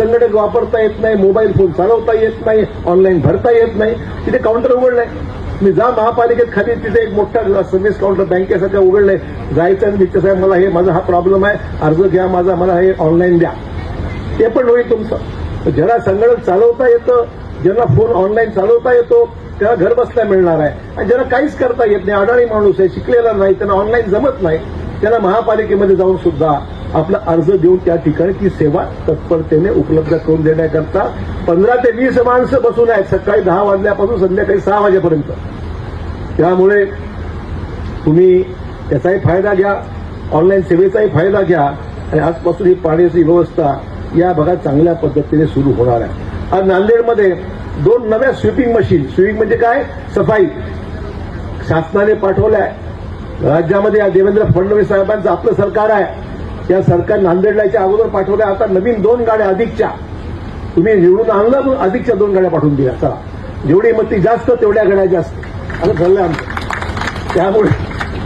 संगणक वापरता येत नाही, मोबाईल फोन चालवता येत नाही, ऑनलाईन भरता येत नाही, तिथे काउंटर उघडलंय. मी जा महापालिकेत खाली तिथे एक मोठा सर्व्हिस काउंटर बँकेसारखं उघडलंय. जायचं आणि मित्र साहेब मला हे माझा हा प्रॉब्लेम आहे, अर्ज घ्या माझा, मला हे ऑनलाईन द्या, ते पण होईल तुमचं. ज्याला संगणक चालवता येतं, ज्यांना फोन ऑनलाईन चालवता येतो त्याला घर बसल्या मिळणार आहे. आणि ज्यांना काहीच करता येत नाही, अडाणी माणूस आहे, शिकलेला नाही, त्यांना ऑनलाईन जमत नाही, त्यांना महापालिकेमध्ये जाऊन सुद्धा आपला अर्ज देऊन त्या ठिकाणी ती सेवा तत्परतेने उपलब्ध करून देण्याकरता 15 ते 20 माणसं बसून आहेत सकाळी 10 वाजल्यापासून संध्याकाळी 6 वाजेपर्यंत. त्यामुळे तुम्ही त्याचाही फायदा घ्या, ऑनलाईन सेवेचाही फायदा घ्या आणि आजपासून ही पाण्याची व्यवस्था या भागात चांगल्या पद्धतीने सुरू होणार आहे. आज नांदेडमध्ये 2 नव्या स्वीपिंग मशीन, स्वीपिंग म्हणजे काय, सफाई, शासनाने पाठवल्या आहे. राज्यामध्ये देवेंद्र फडणवीस साहेबांचं आपलं सरकार आहे, त्या सरकार नांदेडला अगोदर पाठवल्या. आता नवीन 2 गाड्या अधिकच्या तुम्ही निवडून आणलं म्हणून अधिकच्या 2 गाड्या पाठवून दिल्या. चला, जेवढी मती जास्त तेवढ्या गाड्या जास्त असं ठरलं आमचं. त्यामुळे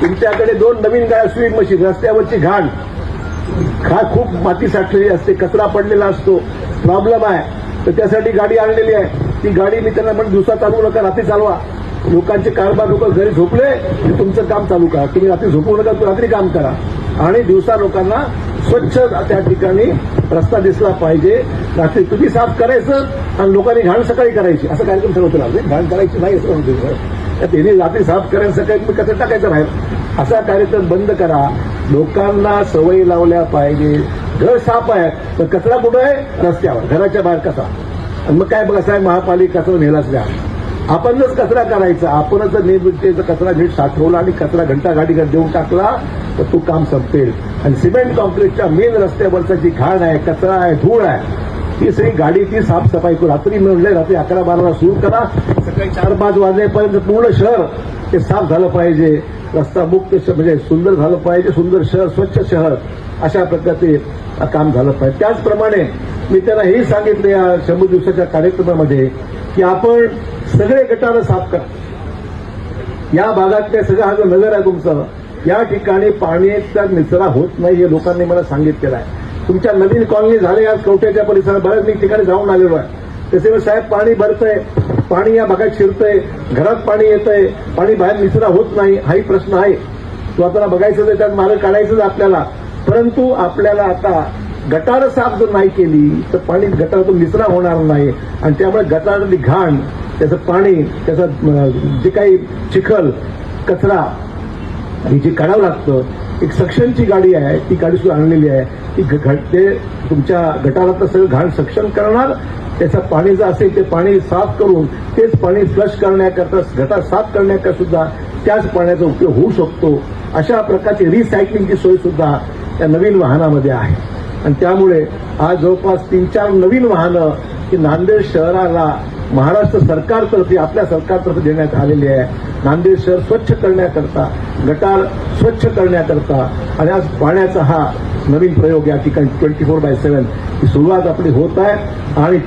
तुमच्याकडे 2 नवीन गाड्या स्वीपिंग मशीन. रस्त्यावरची घाण खूप माती साठलेली असते, कचरा पडलेला असतो, प्रॉब्लेम आहे, तर त्यासाठी गाडी आणलेली आहे. ती गाडी मी त्यांना म्हणून दिवसा चालवू नका, रात्री चालवा. लोकांचे कारभार, लोक घरी झोपले की तुमचं काम चालू करा, तुम्ही रात्री झोपू नका, रात्री काम करा आणि दिवसा लोकांना स्वच्छ त्या ठिकाणी रस्ता दिसला पाहिजे. रात्री तुम्ही साफ करायचं आणि लोकांनी घाण सकाळी करायची, असं कार्यक्रम ठरवतो ना. घाण करायची नाही असं म्हणतो, त्यांनी रात्री साफ करायचं, सकाळी तुम्ही कचरा टाकायचं बाहेर, असा कार्यक्रम बंद करा. लोकांना सवय लावल्या पाहिजे. घर साफ आहे तर कचरा कुठं आहे, रस्त्यावर, घराच्या बाहेर कसा. आणि मग काय बघा साहेब, महापालिकेचं नेलाच द्या. आपणच कचरा करायचा, आपणच जर कचरा नीट साठवला आणि कचरा घंटा गाडीकडे देऊन टाकला तर तो काम संपेल. आणि सिमेंट कॉन्क्रीटच्या मेन रस्त्यावरचा जी घाण आहे, कचरा आहे, धूळ आहे, ती सगळी गाडी ती साफसफाई करू. रात्री म्हणले रात्री 11-12 सुरू करा, सकाळी 4-5 वाजेपर्यंत पूर्ण शहर ते साफ झालं पाहिजे. रस्ता मुक्त म्हणजे सुंदर झालं पाहिजे, सुंदर शहर, स्वच्छ शहर, अशा प्रकारचे काम झालं पाहिजे. त्याचप्रमाणे मी त्यांना हेही सांगितलं या 100 दिवसाच्या कार्यक्रमामध्ये की आपण सगळे गटारं साफ करा. या भागातले सगळं हा जो नगर आहे तुमचं, या ठिकाणी पाण्याचा निचरा होत नाही हे लोकांनी मला सांगितलेलं आहे. तुमच्या नवीन कॉलनी झाले, आज कवठ्याच्या परिसरात बऱ्याच मी ठिकाणी जाऊन आलेलो आहे. त्याच्यामुळे साहेब पाणी भरतंय, पाणी या भागात शिरतंय, घरात पाणी येतंय, पाणी बाहेर निचरा होत नाही, हाही प्रश्न आहे. तो आपल्याला बघायचं आहे, त्यात मार्ग काढायचंच आपल्याला. परंतु आपल्याला आता गटारं साफ जर नाही केली तर पाणी गटारातून निचरा होणार नाही आणि त्यामुळे गटारातली घाण, त्याचं पाणी, त्याचं जे काही चिखल, कचरा हे जे काढावं लागतं. एक सक्शनची गाडी आहे, ती गाडी सुद्धा आणलेली आहे. ती ते तुमच्या गटारातलं सगळं घाण सक्शन करणार, त्याचं पाणी जे असेल ते पाणी साफ करून तेच पाणी फ्लश करण्याकरता, गटार साफ करण्याकरता सुद्धा त्याच पाण्याचा उपयोग होऊ शकतो. अशा प्रकारची रिसायकलिंगची सोय सुद्धा त्या नवीन वाहनामध्ये आहे. आणि त्यामुळे आज जवळपास 3-4 नवीन वाहनं ही नांदेड शहराला महाराष्ट्र सरकारतर्फे, आपल्या सरकारतर्फे देण्यात आलेली आहे. नांदेड शहर स्वच्छ करण्याकरता, गटार स्वच्छ करण्याकरता आणि आज पाण्याचा हा नवीन प्रयोग या ठिकाणी 24/7 ही सुरुवात आपली होत आहे. आणि